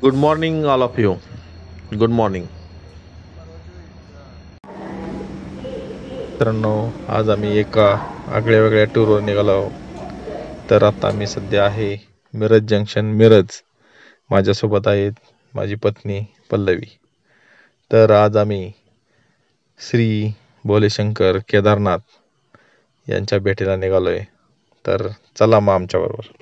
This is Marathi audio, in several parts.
Good morning all of you. Good morning मित्रांनो. आज आम्ही एका आगळ्या वेगळ्या टूरवर निघालो आहोत. तर आता मी सध्या आहे मिरज जंक्शन, मिरज. माझ्यासोबत आहेत माझी पत्नी पल्लवी. तर आज आम्ही श्री भोलेशंकर केदारनाथ यांच्या भेटीला निघालोय. तर चला मग आमच्याबरोबर.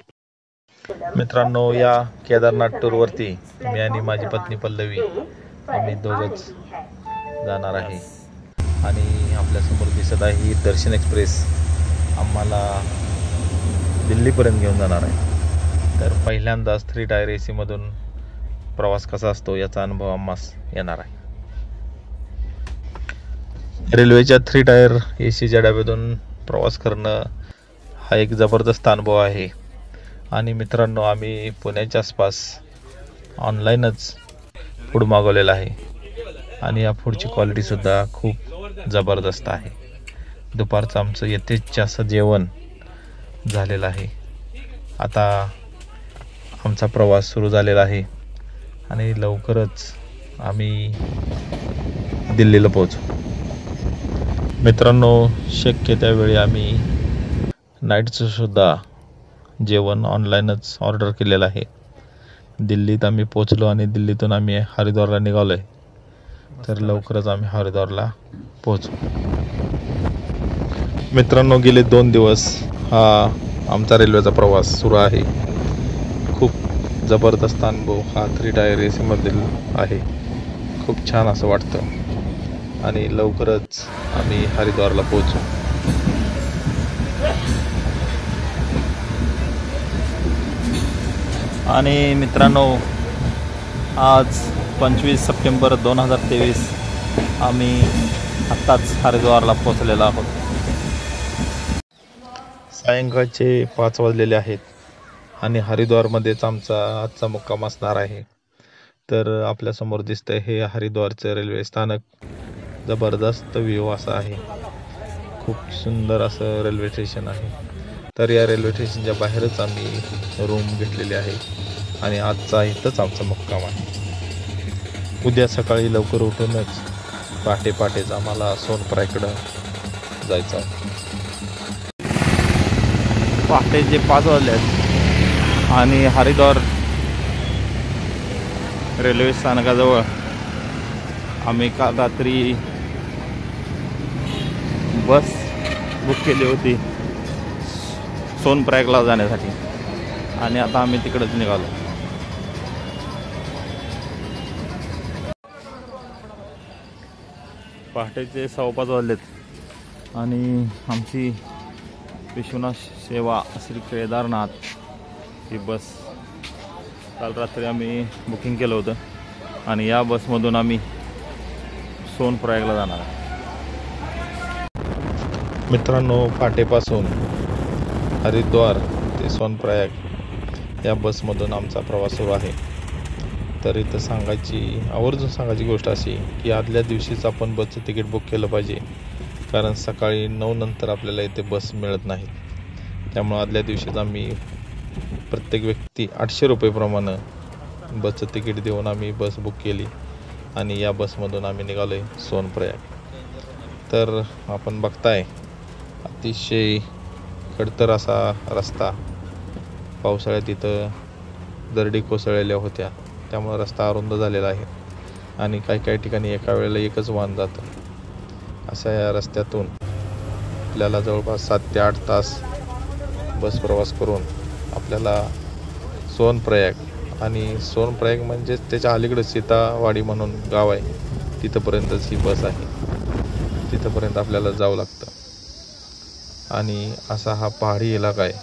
मित्रांनो, या केदारनाथ टूरवरती मी आणि माझी पत्नी पल्लवी आम्ही दोघंच जाणार आहे. आणि आपल्यासमोर दिसत आहे ही दर्शन एक्सप्रेस आम्हाला दिल्लीपर्यंत घेऊन जाणार आहे. तर पहिल्यांदाच 3 टायर AC मधून प्रवास कसा असतो याचा अनुभव आम्हास येणार आहे. रेल्वेच्या 3 टायर ACच्या डब्यातून प्रवास करणं हा एक जबरदस्त अनुभव आहे. आणि मित्रांनो, आम्ही पुण्याच्या आसपास ऑनलाईनच फूड मागवलेलं आहे आणि या फूडची क्वालिटीसुद्धा खूप जबरदस्त आहे. दुपारचं आमचं यथेच्छ असं जेवण झालेलं आहे. आता आमचा प्रवास सुरू झालेला आहे आणि लवकरच आम्ही दिल्लीला पोहोचू. मित्रांनो, शक्य त्यावेळी आम्ही नाईटचं सुद्धा जेवण ऑनलाईनच ऑर्डर केलेलं आहे. दिल्लीत आम्ही पोचलो आणि दिल्लीतून आम्ही हरिद्वारला निघालो आहे. तर लवकरच आम्ही हरिद्वारला पोहोचू. मित्रांनो, गेले 2 दिवस हा आमचा रेल्वेचा प्रवास सुरू आहे. खूप जबरदस्त अनुभव हा 3 टायर AC मधील आहे. खूप छान असं वाटतं आणि लवकरच आम्ही हरिद्वारला पोहोचू. आणि मित्रांनो, आज 25 सप्टेंबर 2023 आम्ही आत्ताच हरिद्वारला पोहोचलेलो आहोत. सायंकाळचे 5 वाजलेले आहेत आणि हरिद्वारमध्येच आमचा आजचा मुक्काम असणार आहे. तर आपल्यासमोर दिसतंय हे हरिद्वारचं रेल्वे स्थानक. जबरदस्त व्ह्यू असा आहे. खूप सुंदर असं रेल्वे स्टेशन आहे. तर या रेल्वे स्टेशनच्या बाहेरच आम्ही रूम घेतलेली आहे आणि आजचा इथंच आमचा मुक्काम आहे. उद्या सकाळी लवकर उठूनच पहाटेच आम्हाला सोनप्रयागकडं जायचं आहे. पहाटेचे 5 वाजले आहेत आणि हरिद्वार रेल्वे स्थानकाजवळ आम्ही काल रात्री बस बुक केली होती सोनप्रयागला जाण्यासाठी आणि आता आम्ही तिकडेच निघालो. पहाटेचे 5:15 वाजलेत आणि आमची विश्वनाथ सेवा श्री केदारनाथ ही बस काल रात्री आम्ही बुकिंग केलं होतं आणि या बसमधून आम्ही सोनप्रयागला जाणार आहे. मित्रांनो, पहाटेपासून हरिद्वार ते सोनप्रयाग या बसमधून आमचा प्रवास सुरू आहे. तर इथं आवर्जून सांगायची गोष्ट अशी की आदल्या दिवशीच आपण बसचं तिकीट बुक केलं पाहिजे, कारण सकाळी 9 नंतर आपल्याला इथे बस मिळत नाही. त्यामुळे आदल्या दिवशीच आम्ही प्रत्येक व्यक्ती 800 रुपये प्रमाणे बसचं तिकीट देऊन आम्ही बस बुक केली आणि या बसमधून आम्ही निघालो आहे सोनप्रयाग. तर आपण बघताय अतिशय खडतर असा रस्ता. पावसाळ्यात इथं दरडी कोसळलेल्या होत्या, त्यामुळे रस्ता अरुंद झालेला आहे आणि काही ठिकाणी एका वेळेला एकच वाहन जातं. अशा या रस्त्यातून आपल्याला जवळपास 7 ते 8 तास बस प्रवास करून आपल्याला सोनप्रयाग, आणि सोनप्रयाग म्हणजे त्याच्या अलीकडे सीतावाडी म्हणून गाव आहे, तिथंपर्यंतच ही बस आहे. तिथंपर्यंत आपल्याला जावं लागतं आणि असा हा पहाडी इलाका आहे,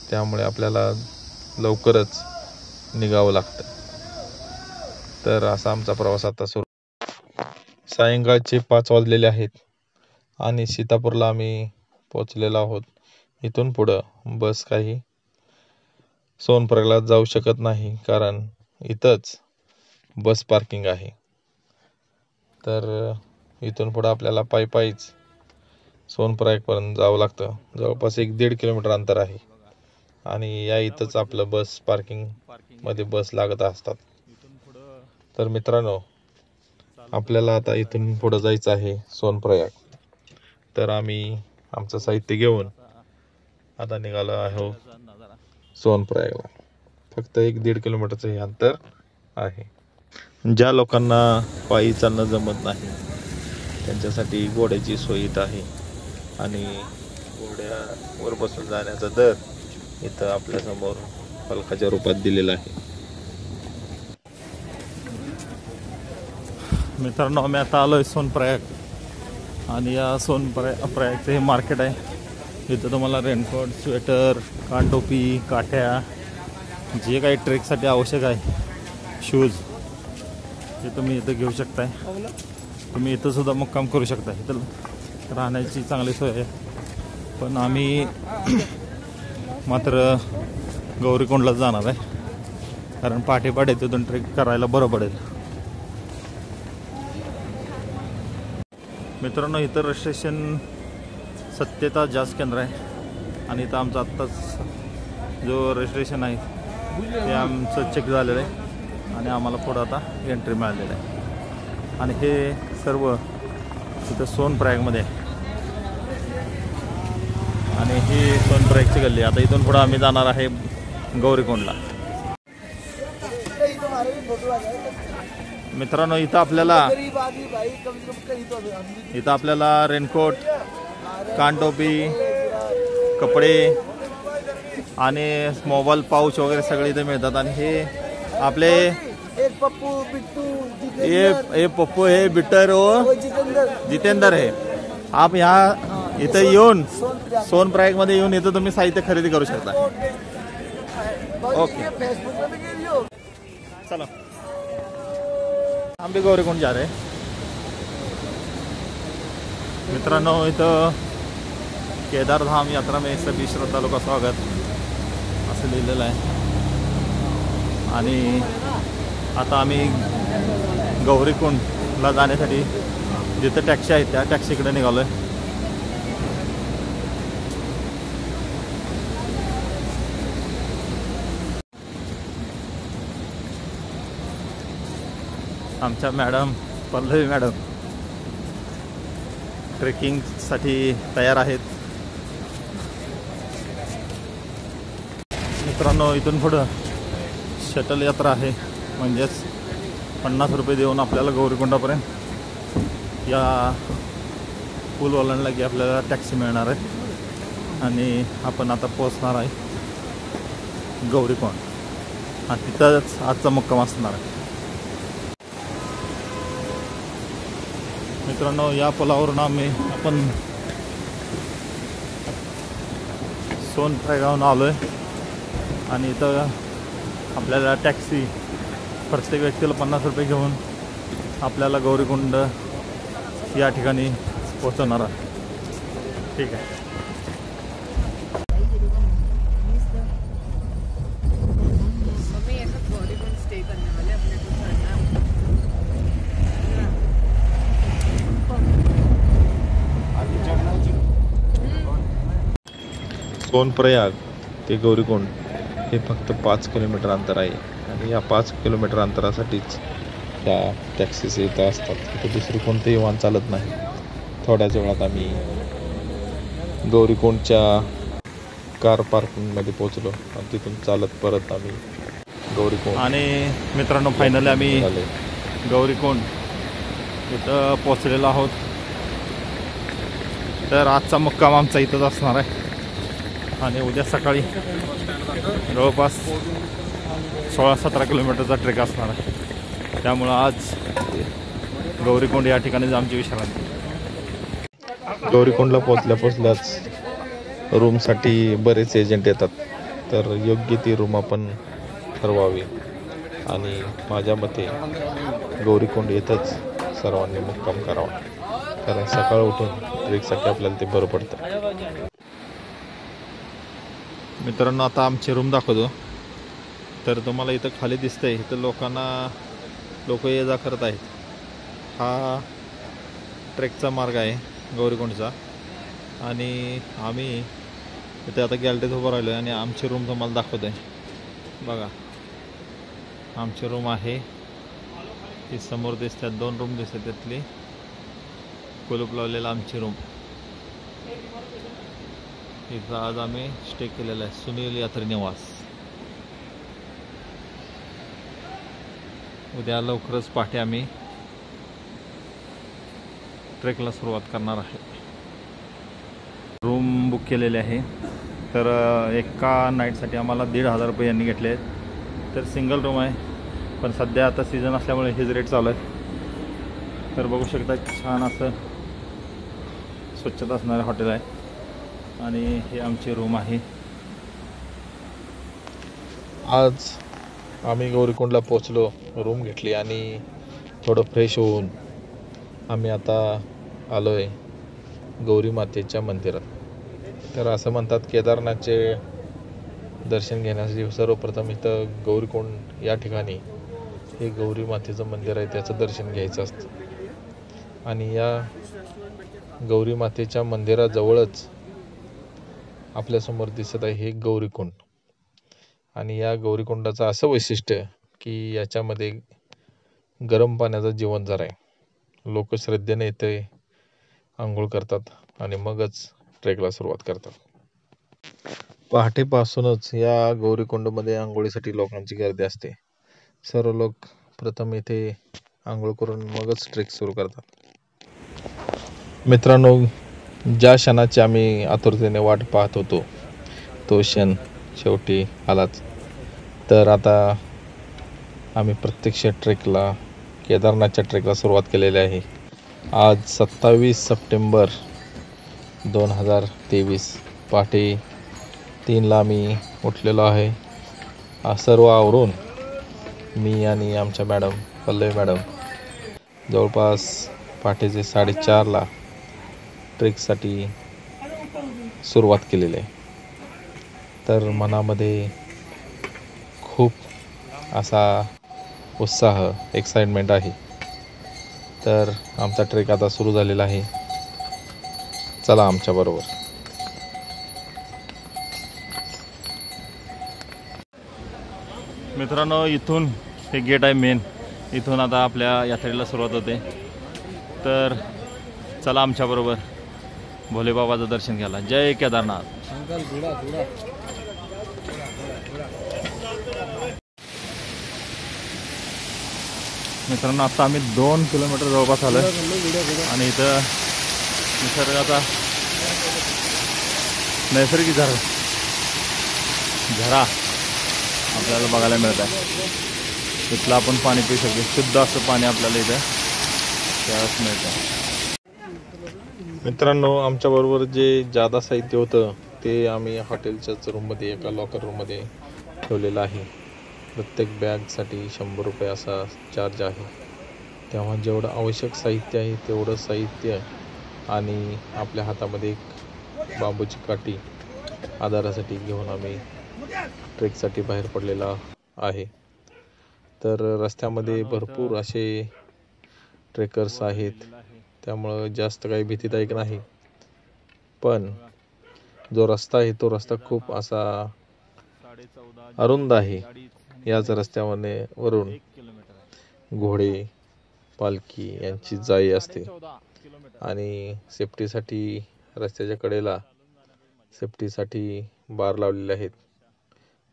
त्यामुळे आपल्याला लवकरच निघावं लागतं. तर असा आमचा प्रवास आता सुरू. सायंकाळचे 5 वाजलेले आहेत आणि सीतापूरला आम्ही पोचलेलो आहोत. इथून पुढं बस काही सोनप्रयागला जाऊ शकत नाही, कारण इथंच बस पार्किंग आहे. तर इथून पुढं आपल्याला पायीच सोनप्रयागपर्यंत जावं लागतं. जवळपास 1-1.5 किलोमीटर अंतर आहे आणि या इथंच आपलं बस पार्किंग मध्ये बस लागत असतात. तर मित्रांनो, आपल्याला आता इथून पुढे जायचं आहे सोनप्रयाग. तर आम्ही आमचं साहित्य घेऊन आता निघालो आहो सोनप्रयागला. फक्त 1-1.5 किलोमीटरचं हे अंतर आहे. ज्या लोकांना पायी चालणं जमत नाही त्यांच्यासाठी घोड्याची सोय इथं आहे आणि घोड्यावर बसून जाण्याचा दर इथं आपल्यासमोर फलकाच्या रूपात दिलेला आहे. मित्रांनो, आम्ही आता आलो आहे सोनप्रयाग आणि या सोनप्रयागचं हे मार्केट आहे. इथं तुम्हाला रेनकोट, स्वेटर, कानटोपी, काठ्या, जे काही ट्रेकसाठी आवश्यक आहे, शूज, हे तुम्ही इथं घेऊ शकताय. तुम्ही इथं सुद्धा मुक्काम करू शकता. इथं राहण्याची चांगली सोय आहे. पण आम्ही मात्र गौरीकुंडलाच जाणार आहे, कारण पहाटे तिथून ट्रेक करायला बरं पडेल. मित्रांनो, इथं रजिस्ट्रेशन सत्यता जास्त केंद्र आहे आणि इथं आमचं आत्ताच जो रजिस्ट्रेशन आहे ते आमचं चेक झालेलं आहे आणि आम्हाला पुढं आता एंट्री मिळालेलं आहे. आणि हे सर्व इथं सोनप्रयागमध्ये आहे आणि ही सोनप्रयागची गल्ली. आता इथून पुढं आम्ही जाणार आहे गौरीकुंडला. मित्रांनो, इथं आपल्याला रेनकोट, कानटोपी, कपडे आणि मोबाईल पाउच वगैरे सगळे इथे मिळतात. आणि हे आपले ये पप्पू है, बिट्टर और जितेंद्र है. आप यहाँ इथं येऊन सोनप्रयाग मध्ये येऊन इथं तुम्ही साहित्य खरेदी करू शकता. ओके, चलो हम भी गौरीकुंड जा रहे हैं. मित्रांनो, इथं केदारधाम यात्रा में सभी श्रद्धालुओं का स्वागत असं लिहिलेलं आहे. आणि आता आम्ही गौरीकुंडला जाण्यासाठी जिथं टॅक्सी आहेत त्या टॅक्सीकडे निघालो आहे. आमच्या मॅडम पल्लवी मॅडम ट्रेकिंगसाठी तयार आहेत. मित्रांनो, इथून पुढं शटल यात्रा आहे, म्हणजेच 50 रुपये देऊन आपल्याला गौरीकुंडापर्यंत या पूल ओलांडला की आपल्याला टॅक्सी मिळणार आहे आणि आपण आता पोहोचणार आहे गौरीकुंड आणि तिथंच आजचा मुक्काम असणार आहे. मित्रांनो, या पुलावरून आपण सोनप्रयागहून आलो आहे आणि इथं आपल्याला टॅक्सी प्रत्येक व्यक्तीला 50 रुपये घेऊन आपल्याला गौरीकुंड या ठिकाणी पोहोचवणार आहे. ठीक आहे. सोनप्रयाग ते गौरीकुंड हे फक्त 5 किलोमीटर अंतर आहे आणि या 5 किलोमीटर अंतरासाठीच या टॅक्सीज इथं असतात. इथं दुसरी कोणतेही वाहन चालत नाही. थोड्याच वेळात आम्ही गौरीकुंडच्या कार पार्किंगमध्ये पोहोचलो आणि तिथून चालत परत आम्ही गौरीकुंड. आणि मित्रांनो, फायनली आम्ही गौरीकुंड इथं पोहोचलेलो आहोत. तर आजचा मुक्काम आमचा इथंच असणार आहे आणि उद्या सकाळी जवळपास 16-17 किलोमीटरचा ट्रेक असणार आहे. त्यामुळं आज गौरीकुंड या ठिकाणीच आमची विश्रांती. गौरीकुंडला पोचल्याच रूमसाठी बरेच एजंट येतात, तर योग्य ती रूम आपण ठरवावी आणि माझ्या मते गौरीकुंड येथंच सर्वांनी मुक्काम करावा, कारण सकाळ उठून ट्रेकसाठी आपल्याला ते बरं पडतं. मित्रांनो, आता आमची रूम दाखवतो. तर तुम्हाला इथं खाली दिसतंय, इथं लोक ये जा करत आहेत. हा ट्रेकचा मार्ग आहे गौरीकुंडचा आणि आम्ही इथे आता गॅलरीत उभं राहिलो आहे आणि आमची रूम तुम्हाला दाखवतो आहे. बघा, आमची रूम आहे ही समोर दिसतात 2 रूम दिसतात, त्यातली कुलूप लावलेला आमची रूम. इथं आज आम्ही स्टे केलेला आहे, सुनील यात्री निवास. उद्या लवकरच पहाटे आम्ही ट्रेकला सुरुवात करणार आहे. रूम बुक केलेले आहे. तर एका नाईटसाठी आम्हाला 1,500 रुपये यांनी घेतले आहेत. तर सिंगल रूम आहे, पण सध्या आता सीझन असल्यामुळे हेच रेट चालू आहे. तर बघू शकता छान असं स्वच्छता असणारं हॉटेल आहे आणि हे आमची रूम आहे. आज आम्ही गौरीकुंडला पोचलो, रूम घेतली आणि थोडं फ्रेश होऊन आम्ही आता आलो आहे गौरी मातेच्या मंदिरात. तर असं म्हणतात केदारनाथचे दर्शन घेण्यासाठी सर्वप्रथम इथं गौरीकुंड या ठिकाणी हे गौरी मातेचं मंदिर आहे, त्याचं दर्शन घ्यायचं असतं. आणि या गौरी मातेच्या मंदिराजवळच आपल्यासमोर दिसत आहे हे गौरीकुंड. आणि या गौरीकुंडाचं असं वैशिष्ट्य की याच्यामध्ये गरम पाण्याचा जीवनझरा आहे. लोक श्रद्धेने इथे आंघोळ करतात आणि मगच ट्रेकला सुरुवात करतात. पहाटेपासूनच या गौरीकुंडमध्ये आंघोळीसाठी लोकांची गर्दी असते. सर्व लोक प्रथम इथे आंघोळ करून मगच ट्रेक सुरू करतात. मित्रांनो, ज्या क्षणाची आम्ही आतुरतेने वाट पाहत होतो तो क्षण शेवटी आलाच. तर आता आम्ही प्रत्यक्ष ट्रेकला, केदारनाथच्या ट्रेकला सुरुवात केलेली आहे. आज 27 सप्टेंबर 2023 पहाटे 3ला आम्ही उठलेलो आहे. सर्व आवरून मी आणि आमच्या मॅडम पल्लवी मॅडम जवळपास पहाटेचे 4:30ला ट्रेकसाठी सुरुवात केलेली आहे. तर मनामध्ये खूप असा उत्साह, एक्साइटमेंट आहे. तर आमचा ट्रेक आता सुरू झालेला आहे. चला आमच्या बरोबर. मित्रांनो, इथून हे गेट आहे मेन. इथून आता आपल्या यात्रेला सुरुवात होते. तर चला आमच्या बरोबर भोलेबाबाचं दर्शन घ्यायला. जय केदारनाथ. मित्रांनो, आता आम्ही 2 किलोमीटर जवळपास आलो आणि इथं निसर्गाचा नैसर्गिक झरा आपल्याला बघायला मिळत आहे. इथलं आपण पाणी पिऊ शकतो, शुद्ध असं पाणी आपल्याला इथं त्यावेळेस मिळतं. मित्रांनो, आमच्याबरोबर जे जादा साहित्य होतं ते आम्ही हॉटेलच्याच रूममध्ये, एका लॉकर रूममध्ये ठेवलेलं आहे. प्रत्येक बॅगसाठी 100 रुपये असा चार्ज आहे. तेव्हा जेवढं आवश्यक साहित्य आहे तेवढं साहित्य आणि आपल्या हातामध्ये एक बांबूची काठी आधारासाठी घेऊन आम्ही ट्रेकसाठी बाहेर पडलेला आहे. तर रस्त्यामध्ये भरपूर असे ट्रेकर्स आहेत, त्यामुळं जास्त काही भीतीदायक नाही. पण जो रस्ता आहे तो रस्ता खूप असा अरुंद आहे. याच रस्त्यामध्ये वरून घोडे, पालखी यांची जाई असते आणि सेफ्टीसाठी रस्त्याच्या कडेला सेफ्टीसाठी बार लावलेले आहेत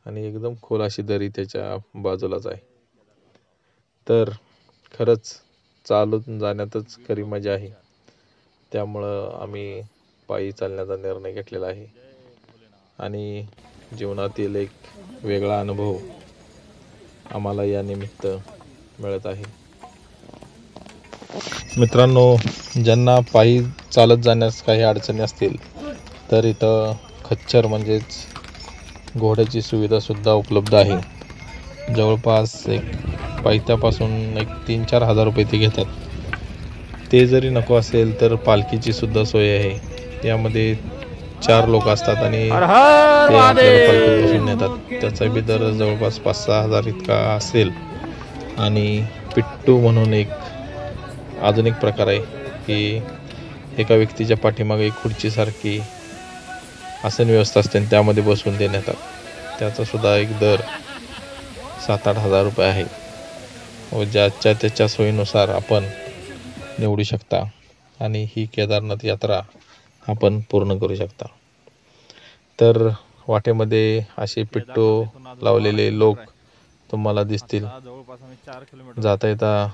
आणि एकदम खोल अशी दरी त्याच्या बाजूलाच आहे. तर खरंच चालून जाण्यातच खरी मजा आहे. त्यामुळं आम्ही पायी चालण्याचा निर्णय घेतलेला आहे आणि जीवनातील एक वेगळा अनुभव आम्हाला या निमित्त मिळत आहे. मित्रांनो, ज्यांना पायी चालत जाण्यास काही अडचणी असतील तर इथं खच्चर म्हणजेच घोड्याची सुविधासुद्धा उपलब्ध आहे. जवळपास एक पायथ्यापासून 3-4 हजार रुपये ते घेतात. ते जरी नको असेल तर पालखीची सुद्धा सोय आहे. यामध्ये 4 लोक असतात आणि ते आपल्याला पालखीत बसून नेतात. त्याचा बी दर जवळपास 5-6 हजार इतका असेल. आणि पिट्टू म्हणून एक अजून एक प्रकार आहे की एका व्यक्तीच्या पाठीमागे एक खुर्चीसारखी आसन व्यवस्था असते आणि त्यामध्ये बसून देण्यात. त्याचा सुद्धा एक दर 7-8 हजार रुपये आहे. व ज्याच्या त्याच्या सोयीनुसार आपण निवडू शकता आणि ही केदारनाथ यात्रा आपण पूर्ण करू शकता. तर वाटेमध्ये असे पिट्टो लावलेले लोक तुम्हाला दिसतील. जाता येता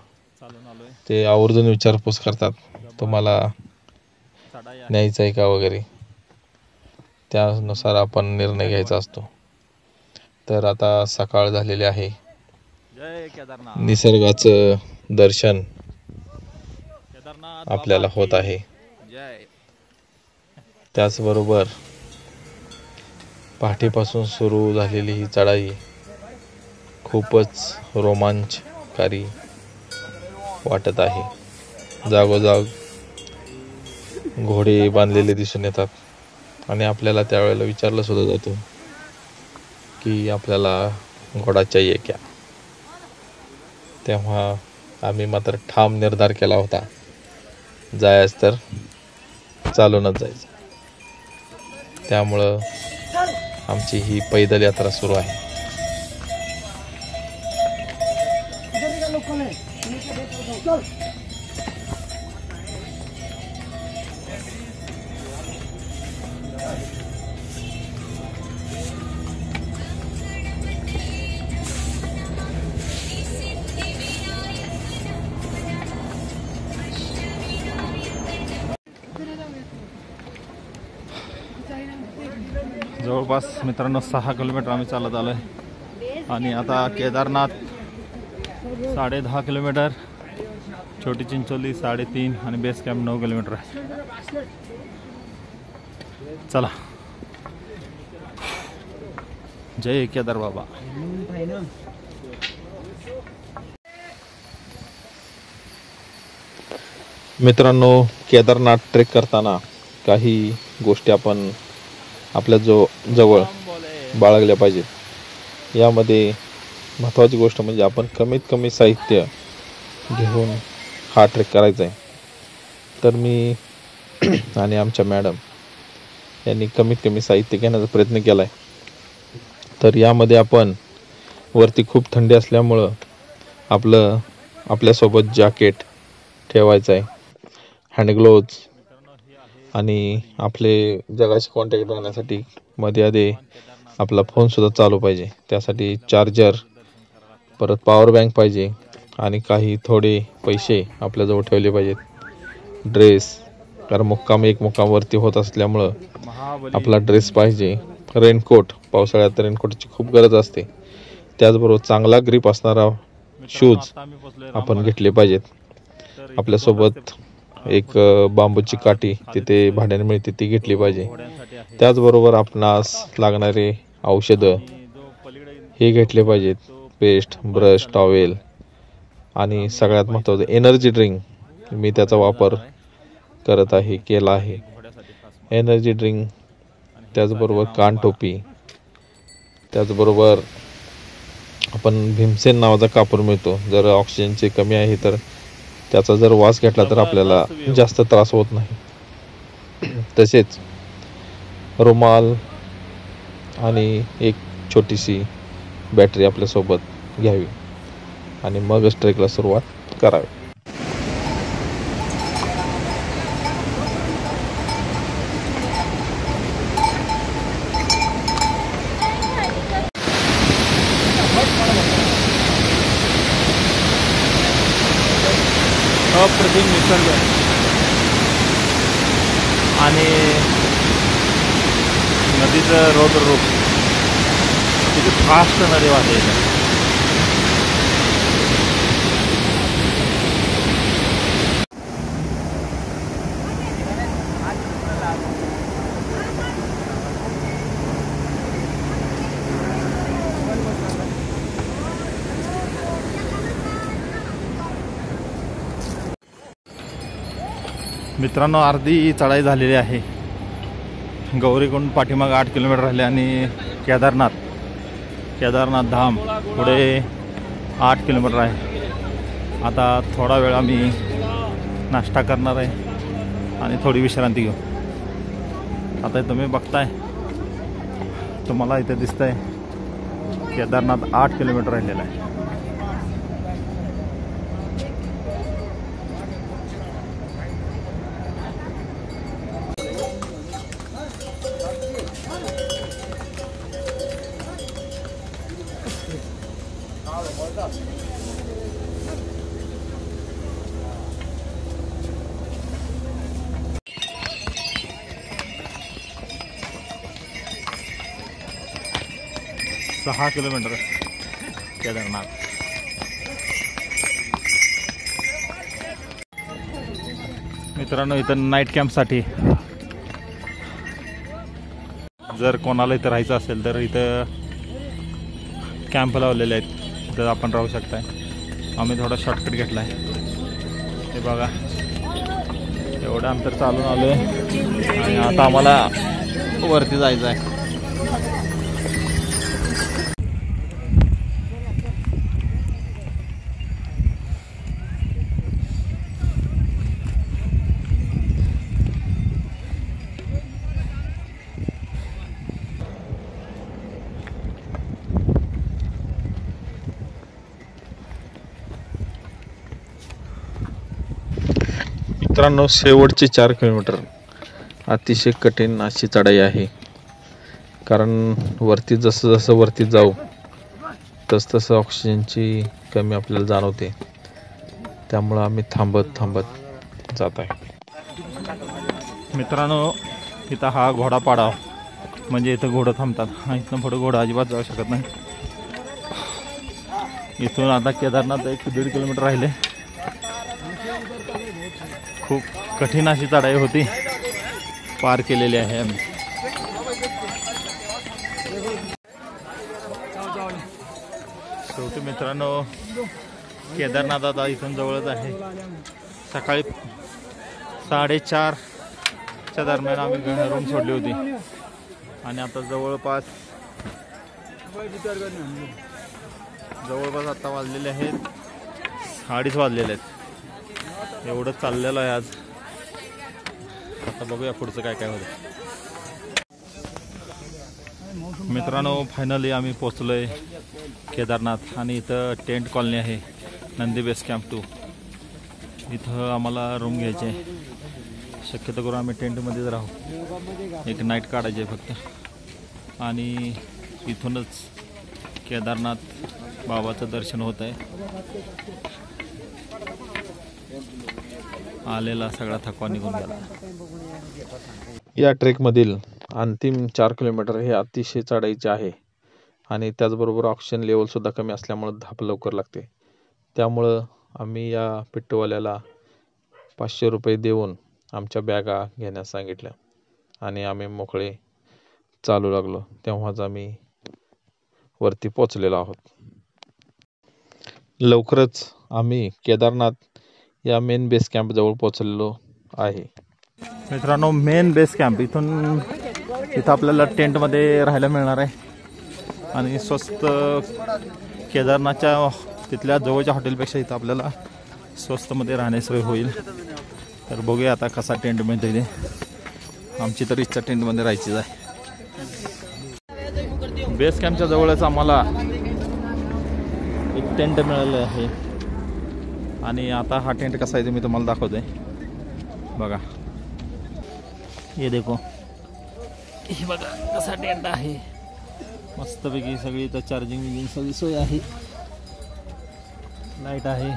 ते आवर्जून विचारपूस करतात तुम्हाला न्यायचं आहे का वगैरे. त्यानुसार आपण निर्णय घ्यायचा असतो. तर आता सकाळ झालेली आहे. निसर्गाचं दर्शन आपल्याला होत आहे. त्याचबरोबर पहाटेपासून सुरू झालेली ही चढाई खूपच रोमांचकारी वाटत आहे. जागोजाग घोडे बांधलेले दिसून येतात आणि आपल्याला त्यावेळेला विचारलं सुद्धा जातं की आपल्याला घोडा चाहिए क्या. तेव्हा आम्ही मात्र ठाम निर्धार केला होता, जायचं तर चालूनच जायचं. त्यामुळं आमची ही पैदल यात्रा सुरू आहे. जवळपास मित्रांनो 6 किलोमीटर आम्ही चालत आलो आहे आणि आता केदारनाथ 10.5 किलोमीटर, छोटी चिंचोली 3.5 आणि बेस कॅम्प 9 किलोमीटर आहे. चला, जय केदार बाबा. मित्रांनो, केदारनाथ ट्रेक करताना काही गोष्टी आपण आपल्या जवळ बाळगल्या पाहिजेत. यामध्ये महत्त्वाची गोष्ट म्हणजे आपण कमीत कमी साहित्य घेऊन हा ट्रेक करायचा आहे. तर मी आणि आमच्या मॅडम यांनी कमीत कमी साहित्य घेण्याचा प्रयत्न केला आहे. तर यामध्ये आपण वरती खूप थंडी असल्यामुळं आपल्यासोबत जॅकेट ठेवायचं आहे, हँडग्लोव्ज आणि आपले जगाशी कॉन्टॅक्ट राहण्यासाठी मध्ये आपला फोनसुद्धा चालू पाहिजे. त्यासाठी चार्जर, परत पॉवर बँक पाहिजे आणि काही थोडे पैसे आपल्याजवळ ठेवले पाहिजेत. ड्रेस, कारण मुक्कामवरती होत असल्यामुळं आपला ड्रेस पाहिजे. रेनकोट, पावसाळ्यात रेनकोटची खूप गरज असते. त्याचबरोबर चांगला ग्रिप असणारा शूज आपण घेतले पाहिजेत. आपल्यासोबत एक बांबूची काठी तिथे भाड्याने मिळते, ती घेतली पाहिजे. त्याचबरोबर आपणास लागणारे औषधं हे घेतले पाहिजेत. पेस्ट, ब्रश, टॉवेल आणि सगळ्यात महत्त्वाचं एनर्जी ड्रिंक. मी त्याचा वापर केला आहे. एनर्जी ड्रिंक, त्याचबरोबर कानटोपी, त्याचबरोबर आपण भीमसेन नावाचा कापूर मिळतो. जर ऑक्सिजनची कमी आहे तर त्याचा जर वास घेतला तर आपल्याला जास्त त्रास होत नाही. तसेच रुमाल आणि एक छोटीशी बॅटरी आपल्यासोबत घ्यावी आणि मगच ट्रेकला सुरुवात करावी. अप्रतिम निसर्ग आणि नदीचं रौद्र रूप. किती फास्ट नदी वाहते. मित्रांनो, अर्धी चढाई झालेली आहे. गौरीकुंड पाठीमाग 8 किलोमीटर राहिले आणि केदारनाथ धाम पुढे 8 किलोमीटर आहे. आता थोडा वेळ आम्ही नाश्ता करणार आहे आणि थोडी विश्रांती घेऊ. आता तुम्ही बघताय, तुम्हाला इथे दिसतंय केदारनाथ 8 किलोमीटर राहिलेला आहे. सहा किलोमीटर केदारनाथ. मित्रांनो, इथं नाईट कॅम्पसाठी जर कोणाला इथं राहायचं असेल तर इथं कॅम्प लावलेले आहेत, तर आपण राहू शकताय. आम्ही थोडा शॉर्टकट घेतला आहे. हे बघा, एवढं अंतर चालून आलो आहे आणि आता आम्हाला वरती जायचं आहे. मित्रांनो, शेवटचे 4 किलोमीटर अतिशय कठीण अशी चढाई आहे. कारण वरती जसं जसं वरती जाऊ तसं ऑक्सिजनची कमी आपल्याला जाणवते. त्यामुळं आम्ही थांबत जात आहे. मित्रांनो, इथं हा घोडा पाडाव म्हणजे इथं घोडं थांबतात. इथनं पुढं घोडं अजिबात जाऊ शकत नाही. इथून आता केदारनाथ 1-1.5 किलोमीटर राहिले. खूप कठीण अशी चढाई होती, पार केलेली आहे आम्ही. शेवटी मित्रांनो, केदारनाथ आता इथून जवळच आहे. सकाळी 4:30च्या दरम्यान आम्ही रूम सोडली होती आणि आता जवळपास आता वाजलेले आहेत 2:30 वाजलेले आहेत. एवढं चाललेलं आहे आज. आता बघूया पुढचं काय काय होतं. मित्रांनो, फायनली आम्ही पोचलोय केदारनाथ आणि इथं टेंट कॉलनी आहे, नंदी बेस कॅम्प 2. इथं आम्हाला रूम घ्यायचे. शक्यतो करून आम्ही टेंटमध्येच राहू. एक नाईट काढायची आहे फक्त. आणि इथूनच केदारनाथ बाबाचं दर्शन होत आहे. आलेला सगळा थकवा निघून गेला. या ट्रेकमधील अंतिम 4 किलोमीटर हे अतिशय चढाईचे आहे आणि त्याचबरोबर ऑक्सिजन लेवलसुद्धा कमी असल्यामुळं धाप लवकर लागते. त्यामुळं आम्ही या पिट्टूवाल्याला 500 रुपये देऊन आमच्या बॅगा घेण्यास सांगितल्या आणि आम्ही मोकळे चालू लागलो. तेव्हाच आम्ही वरती पोचलेलो आहोत. लवकरच आम्ही केदारनाथ या मेन बेस कॅम्प जवळ पोहोचलेलो आहे. मित्रांनो, मेन बेस कॅम्प इथं आपल्याला टेंटमध्ये राहायला मिळणार आहे आणि स्वस्त केदारनाथच्या तिथल्या जवळच्या हॉटेलपेक्षा इथं आपल्याला स्वस्तमध्ये राहण्याची सोय होईल. तर बघूया आता कसा टेंट मिळतो इथे. आमची तर इच्छा टेंटमध्ये राहायचीच आहे. बेस कॅम्पच्या जवळच आम्हाला एक टेंट मिळालं आहे आणि आता हा टेंट कसा आहे ते मी तुम्हाला दाखवतोय. बघा, हे देखो, हे बघा कसा टेंट आहे. मस्तपैकी सगळी इथं चार्जिंग सगळी सोय आहे. लाईट आहे.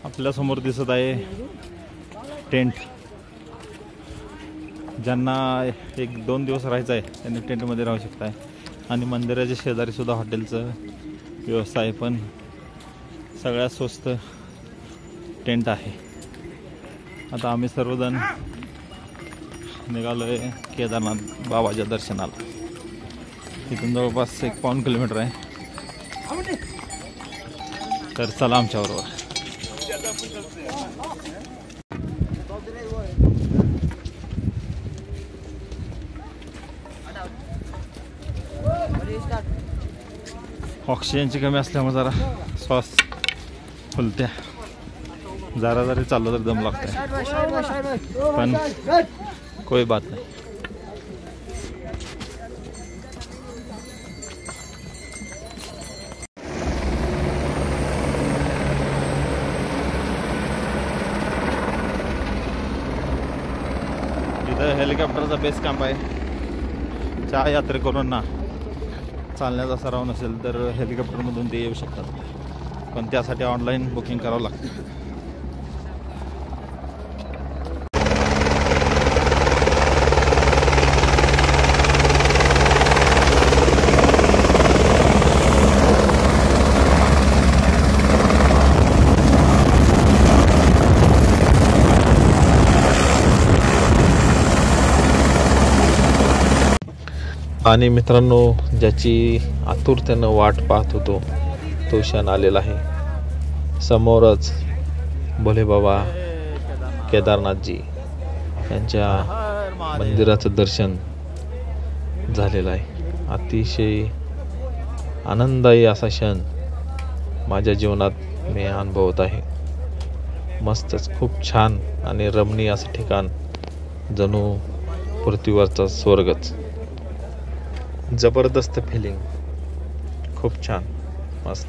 आपल्या समोर दिसत आहे टेंट. ज्यांना 1-2 दिवस राहायचं आहे त्यांनी टेंटमध्ये राहू शकताय. आणि मंदिराच्या शेजारी सुद्धा हॉटेलचं व्यवस्था आहे, पण सगळ्यात स्वस्त टेंट आहे. आता आम्ही सर्वजण निघालो आहे केदारनाथ बाबाच्या दर्शनाला. इथून जवळपास 1-1.5 किलोमीटर आहे. तर चला आमच्याबरोबर. ऑक्सिजनची कमी असल्यामुळे जरा श्वास फुलत्या. जरा जरी चाललं तर दम लागतंय, पण कोई बात नाही. हेलिकॉप्टरचा बेस कॅम्प आहे. ज्या यात्रेकरूंना चालण्याचा सराव नसेल तर हेलिकॉप्टरमधून ते येऊ शकतात, पण त्यासाठी ऑनलाईन बुकिंग करावं लागतं. आणि मित्रांनो, ज्याची आतुरतेनं वाट पाहत होतो तो क्षण आलेला आहे. समोरच भोले बाबा केदारनाथजी यांच्या मंदिराचं दर्शन झालेलं आहे. अतिशय आनंददायी असा क्षण माझ्या जीवनात मी अनुभवत आहे. मस्तच, खूप छान आणि रमणीय असं ठिकाण, जणू पृथ्वीवरचा स्वर्गच. जबरदस्त फिलिंग, खूप छान, मस्त.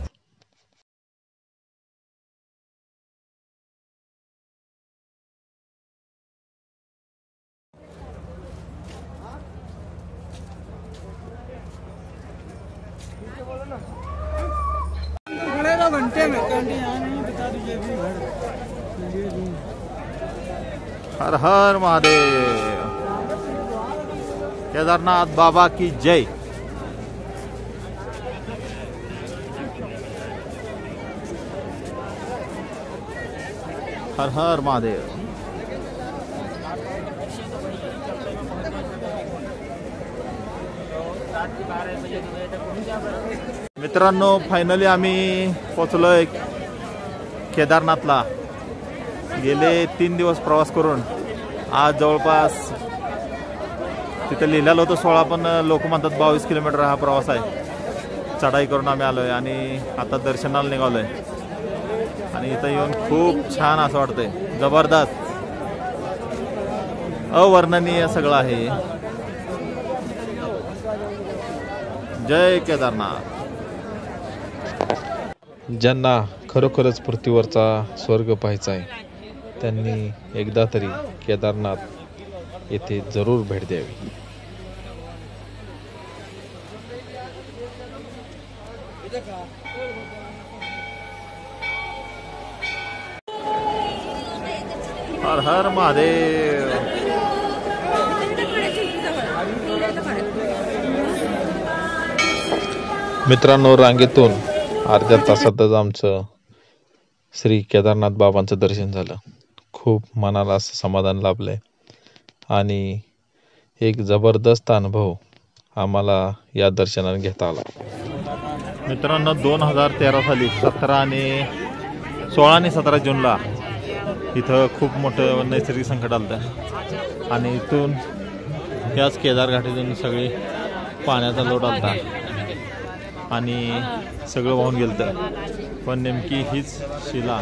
हर हर महादेव. केदारनाथ बाबा की जय. हर हर महादेव. मित्रांनो, फायनली आम्ही पोचलोय केदारनाथला. गेले 3 दिवस प्रवास करून आज जवळपास तिथं लिहिलेलं होतं 16, पण लोक म्हणतात 22 किलोमीटर हा प्रवास आहे. चढाई करून आम्ही आलोय आणि आता दर्शनाला निघालोय. आणि इथं येऊन खूप छान असं वाटतंय. जबरदस्त, अवर्णनीय सगळं आहे. जय केदारनाथ. ज्यांना खरोखरच पृथ्वीवरचा स्वर्ग पाहायचा आहे त्यांनी एकदा तरी केदारनाथ येथे जरूर भेट द्यावी. हर हर महादेव. मित्रांनो, रांगेतून अर्ध्या तासातच आमचं श्री केदारनाथ बाबांचं दर्शन झालं. खूप मनाला असं समाधान लाभलंय आणि एक जबरदस्त अनुभव आम्हाला या दर्शनाने घेता आला. मित्रांनो, 2013 साली 16 आणि 17 जूनला इथं खूप मोठं नैसर्गिक संकट आलं आणि इथून याच केदार घाटीतून सगळी पाण्याचा लोट आलता आणि सगळं वाहून गेलं. पण नेमकी हीच शिला,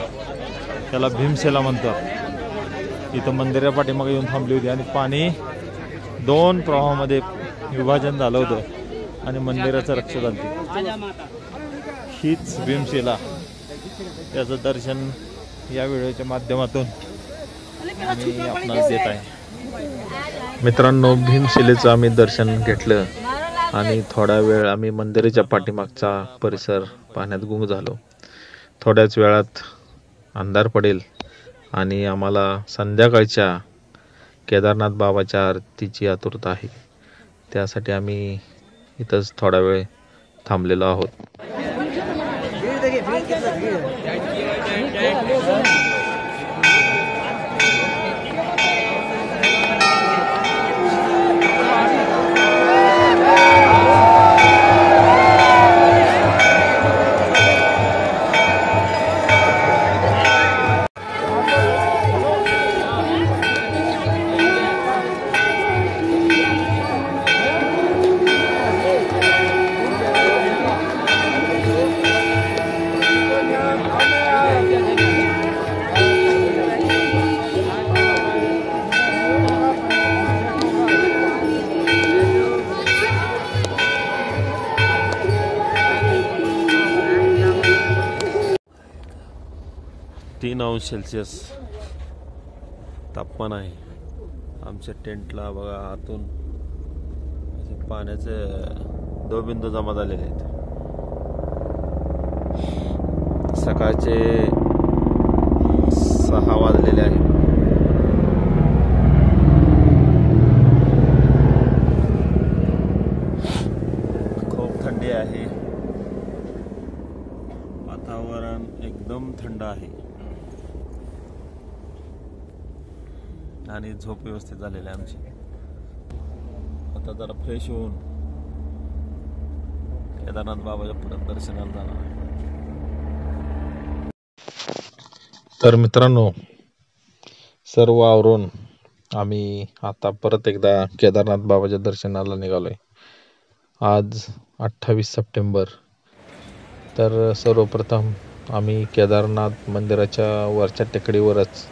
त्याला भीमशिला म्हणतात, इथं मंदिरा पाठीमागे येऊन थांबली होती आणि पाणी 2 प्रवाहामध्ये विभाजन झालं होतं आणि मंदिराचं रक्षण झालं. हीच भीमशिला, त्याचं दर्शन या व्हिडिओच्या माध्यमातून मी आपणास देत आहे. मित्रांनो, भीमशिलेचं आम्ही दर्शन घेतलं आणि थोडा वेळ आम्ही मंदिराच्या पाठीमागचा परिसर पाहण्यात गुंग झालो. थोड्याच वेळात अंधार पडेल आणि आम्हाला संध्याकाळच्या केदारनाथ बाबाच्या आरतीची आतुरता आहे. त्यासाठी आम्ही इथंच थोडा वेळ थांबलेलो आहोत. (3 अंश सेल्सिअस तापमान आहे आमच्या टेंटला बघा आतून असे पाण्याचे दवबिंदू जमा झालेले आहेत. सकाळचे 6 वाजलेले आहेत. खूप थंडी आहे. वातावरण एकदम थंड आहे आणि झोप व्यवस्थित झालेली आहे आमची. आता जरा फ्रेश होऊन केदारनाथ बाबाच्या परत दर्शनाला जाणार आहे. तर मित्रांनो, सर्व आवरून आम्ही आता परत एकदा केदारनाथ बाबाच्या दर्शनाला निघालोय. आज 28 सप्टेंबर. तर सर्वप्रथम आम्ही केदारनाथ मंदिराच्या वरच्या टेकडीवरच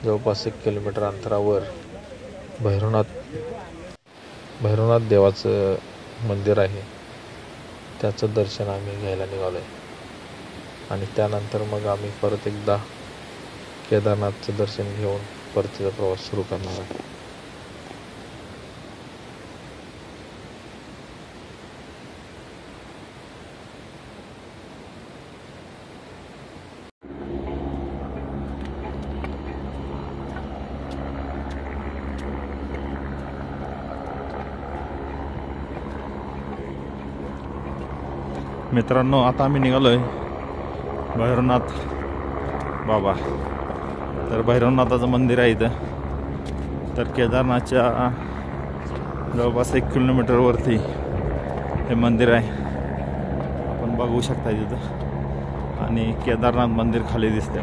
जवळपास 1 किलोमीटर अंतरावर भैरवनाथ देवाचं मंदिर आहे, त्याचं दर्शन आम्ही घ्यायला निघालो आहे. आणि त्यानंतर मग आम्ही परत एकदा केदारनाथचं दर्शन घेऊन परतीचा प्रवास सुरू करणार आहे. मित्रांनो, आता आम्ही निघालोय भैरवनाथ बाबा. तर भैरवनाथाचं मंदिर आहे इथं. तर केदारनाथच्या जवळपास 1 किलोमीटरवरती हे मंदिर आहे. आपण बघू शकता तिथं. आणि केदारनाथ मंदिर खाली दिसते.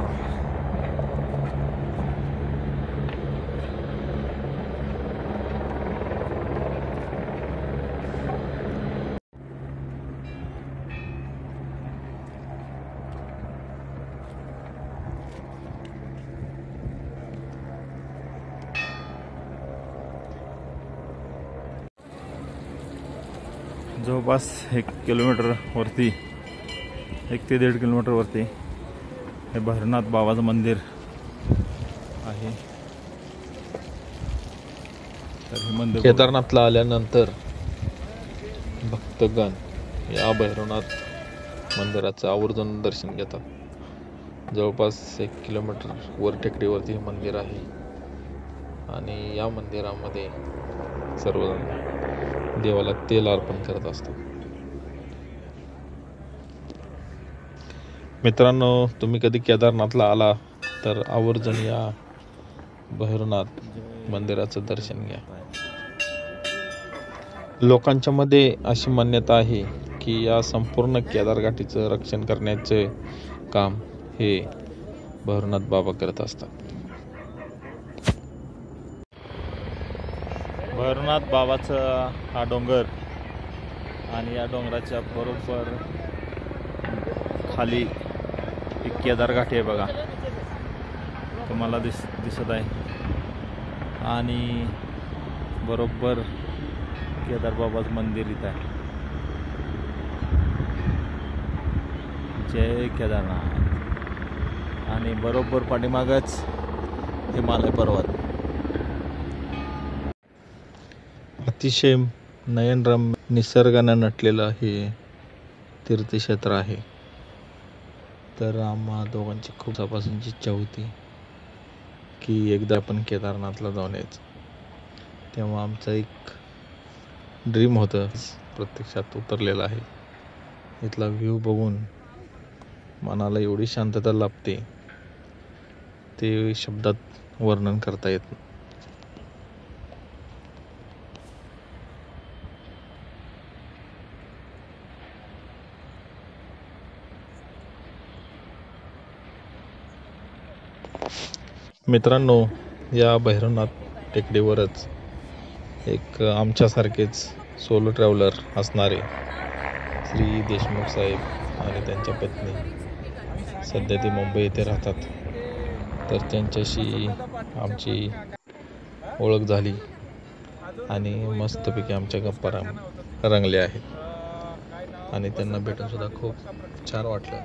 जवळपास 1 किलोमीटर वरती, 1 ते 1.5 किलोमीटर वरती हे भैरवनाथ बाबाचं मंदिर आहे. तर हे मंदिर केदारनाथला आल्यानंतर भक्तगण या भैरवनाथ मंदिराचं आवर्जून दर्शन घेतात. जवळपास 1 किलोमीटर वर टेकडीवरती हे मंदिर आहे आणि या मंदिरामध्ये सर्वजण देवाला तेल अर्पण करत असतात. मित्रांनो, तुम्ही कधी केदारनाथला आला तर आवर्जून या भैरवनाथ मंदिराचं दर्शन घ्या. लोकांच्या मध्ये अशी मान्यता आहे की या संपूर्ण केदारघाटीचं रक्षण करण्याचे काम हे भैरवनाथ बाबा करत असतात. भैरवनाथ बाबाचं हा डोंगर आणि या डोंगराच्या बरोबर खाली एक केदारघाटी आहे बघा, तुम्हाला दिसत आहे. आणि बरोबर केदार बाबाचं मंदिर इथं आहे. जय केदारनाथ. आणि बरोबर पाठीमागच हिमालय पर्वत. अतिशय नयनरम्य निसर्गानं नटलेलं हे तीर्थक्षेत्र आहे. तर आम्हा दोघांची खूप दिवसापासूनची इच्छा होती की एकदा आपण केदारनाथला जाऊन यायचं. तेव्हा आमचं एक ड्रीम होतं, प्रत्यक्षात उतरलेलं आहे. इथला व्ह्यू बघून मनाला एवढी शांतता लाभते, ते शब्दात वर्णन करता येत नाही. मित्रांनो, या भैरवनाथ टेकडीवरच एक आमच्यासारखेच सोलो ट्रॅव्हलर असणारे श्री देशमुख साहेब आणि त्यांच्या पत्नी सध्या ते मुंबई येथे राहतात. तर त्यांच्याशी आमची ओळख झाली आणि मस्तपैकी आमच्या गप्पा रंगल्या आहेत आणि त्यांना भेटून सुद्धा खूप छान वाटलं.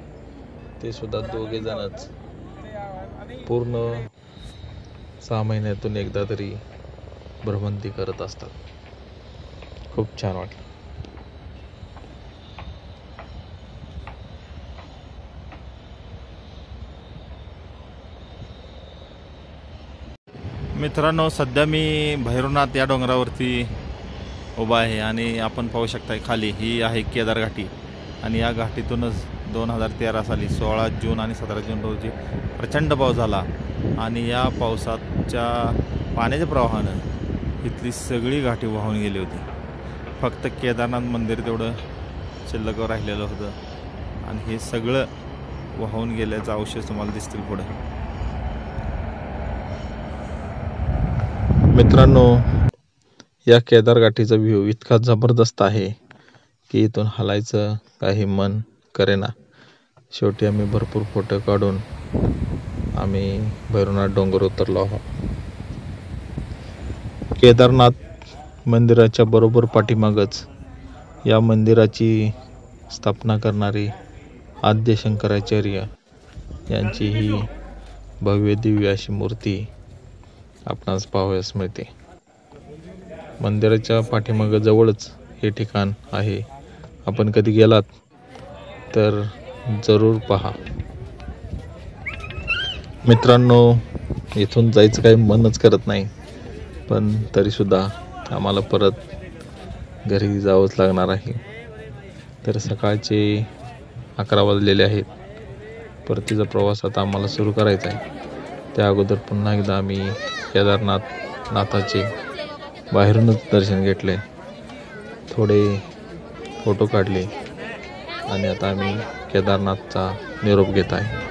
ते सुद्धा दोघे जणच पूर्ण 6 महिन्यातून एकदा तरी भ्रमंती करत असतात. खूप छान वाटलं. मित्रांनो, सध्या मी भैरवनाथ या डोंगरावरती उभा आहे आणि आपण पाहू शकताय खाली ही आहे केदार घाटी आणि या घाटीतूनच 2013 साली 16 जून आणि 17 जून रोजी प्रचंड पाऊस झाला आणि या पावसाच्या पाण्याच्या प्रवाहानं इथली सगळी घाटी वाहून गेली होती. फक्त केदारनाथ मंदिर तेवढं शिल्लक राहिलेलं होतं आणि हे सगळं वाहून गेल्याचं अवशेष तुम्हाला दिसतील पुढे. मित्रांनो, या केदार घाटीचा व्ह्यू इतका जबरदस्त आहे की इथून हलायचं काही मन करेना. शेवटी आम्ही भरपूर फोटो काढून आम्ही भैरवनाथ डोंगर उतरलो आहोत. केदारनाथ मंदिराच्या बरोबर पाठीमागच या मंदिराची स्थापना करणारी आद्य शंकराचार्य यांची ही भव्य दिव्य अशी मूर्ती आपणास पाहावयास मिळते. मंदिराच्या पाठीमागे जवळच हे ठिकाण आहे. आपण कधी गेलात तर जरूर पहा. मित्रांनो, इथून जायचं काही मनच करत नाही, पण तरीसुद्धा आम्हाला परत घरी जावंच लागणार आहे. तर सकाळचे 11 वाजलेले आहेत. परतीचा प्रवास आता आम्हाला सुरू करायचा आहे. त्या अगोदर पुन्हा एकदा आम्ही केदारनाथाचे बाहेरूनच दर्शन घेतले, थोडे फोटो काढले आणि आता आम्ही केदारनाथचा निरोप घेत आहे.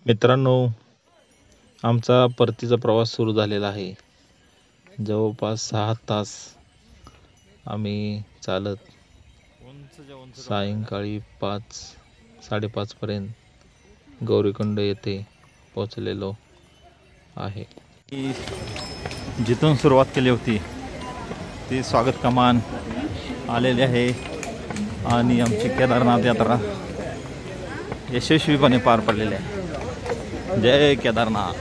मित्रांनो, आमचा परतीचा प्रवास सुरू झालेला आहे. जवळपास 6 तास आम्ही चालत सायंकाळी 5-5:30 पर्यंत गौरीकुंड येथे पोचलेलो आहे. जिथून सुरुवात केली होती ती स्वागत कमान आलेली आहे आणि आमची केदारनाथ यात्रा यशस्वीपणे पार पडलेली आहे. जय केदारनाथ.